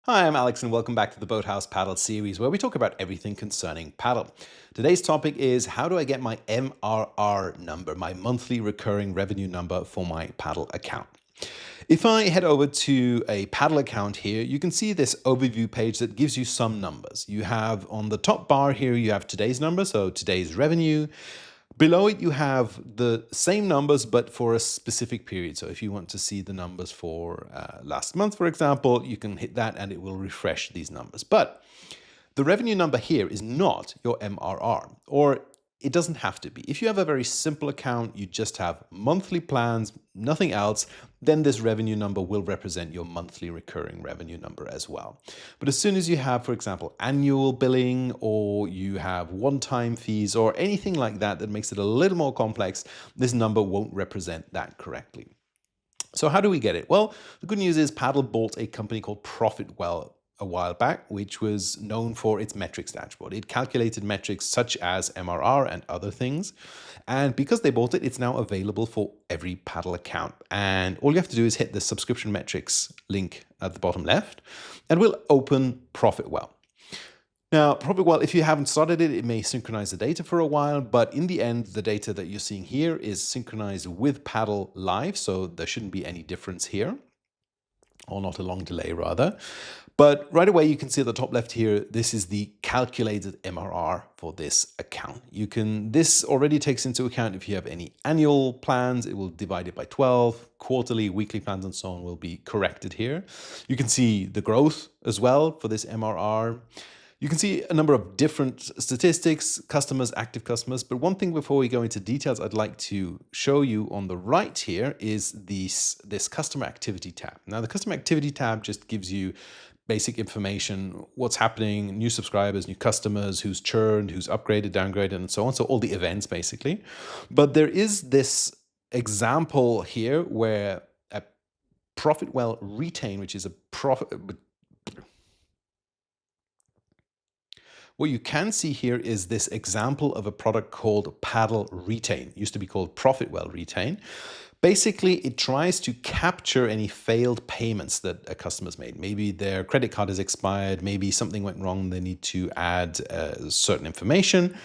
Hi, I'm Alex and welcome back to the Boathouse Paddle series where we talk about everything concerning paddle. Today's topic is how do I get my MRR number, my monthly recurring revenue number for my paddle account. If I head over to a paddle account here, you can see this overview page that gives you some numbers. You have on the top bar here, you have today's number, so today's revenue. Below it, you have the same numbers, but for a specific period. So if you want to see the numbers for last month, for example, you can hit that and it will refresh these numbers. But the revenue number here is not your MRR, or it doesn't have to be. If you have a very simple account, you just have monthly plans, nothing else, then this revenue number will represent your monthly recurring revenue number as well. But as soon as you have, for example, annual billing, or you have one-time fees or anything like that that makes it a little more complex, this number won't represent that correctly. So how do we get it? Well, the good news is Paddle bought a company called ProfitWell a while back, which was known for its metrics dashboard. It calculated metrics such as MRR and other things. And because they bought it, it's now available for every paddle account. And all you have to do is hit the subscription metrics link at the bottom left, and we'll open ProfitWell. Now, ProfitWell, if you haven't started it, it may synchronize the data for a while, but in the end, the data that you're seeing here is synchronized with Paddle Live, so there shouldn't be any difference here, or not a long delay rather. But right away, you can see at the top left here, this is the calculated MRR for this account. This already takes into account if you have any annual plans, it will divide it by 12, quarterly, weekly plans, and so on will be corrected here. You can see the growth as well for this MRR. You can see a number of different statistics, customers, active customers, but one thing before we go into details I'd like to show you on the right here is this customer activity tab. Now the customer activity tab just gives you basic information, what's happening, new subscribers, new customers, who's churned, who's upgraded, downgraded, and so on. So all the events basically. But there is this example here where a ProfitWell Retain, which is a what you can see here is this example of a product called Paddle Retain. It used to be called ProfitWell Retain. Basically, it tries to capture any failed payments that a customer's made. Maybe their credit card has expired, maybe something went wrong, they need to add certain information.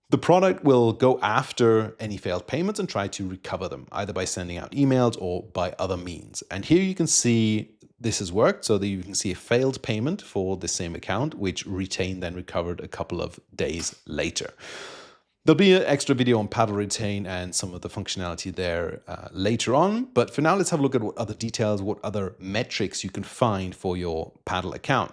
The product will go after any failed payments and try to recover them, either by sending out emails or by other means. And here you can see this has worked, so that you can see a failed payment for the same account, which Retain then recovered a couple of days later. There'll be an extra video on Paddle Retain and some of the functionality there later on. But for now, let's have a look at what other details, what other metrics you can find for your Paddle account.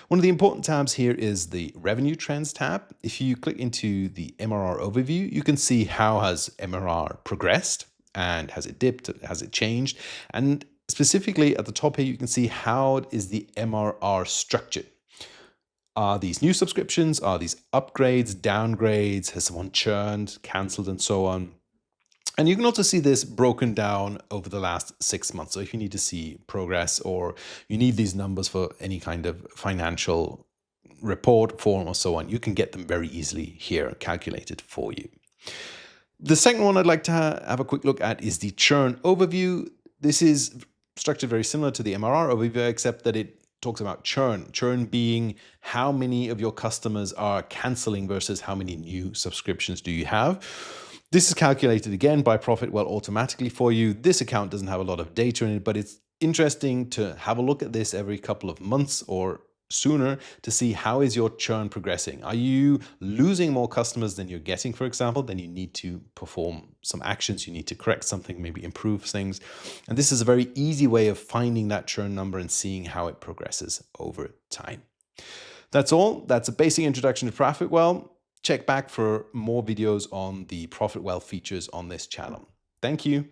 One of the important tabs here is the Revenue Trends tab. If you click into the MRR overview, you can see how has MRR progressed and has it dipped, has it changed? And specifically at the top here, you can see how is the MRR structured. Are these new subscriptions? Are these upgrades, downgrades? Has someone churned, canceled, and so on? And you can also see this broken down over the last 6 months. So if you need to see progress or you need these numbers for any kind of financial report, form, or so on, you can get them very easily here calculated for you. The second one I'd like to have a quick look at is the Churn Overview. This is structured very similar to the MRR overview, except that it talks about churn. Churn being how many of your customers are canceling versus how many new subscriptions do you have. This is calculated again by ProfitWell automatically for you. This account doesn't have a lot of data in it, but it's interesting to have a look at this every couple of months or sooner to see how is your churn progressing. Are you losing more customers than you're getting, for example? Then you need to perform some actions. You need to correct something, maybe improve things. And this is a very easy way of finding that churn number and seeing how it progresses over time. That's all. That's a basic introduction to ProfitWell. Check back for more videos on the ProfitWell features on this channel. Thank you.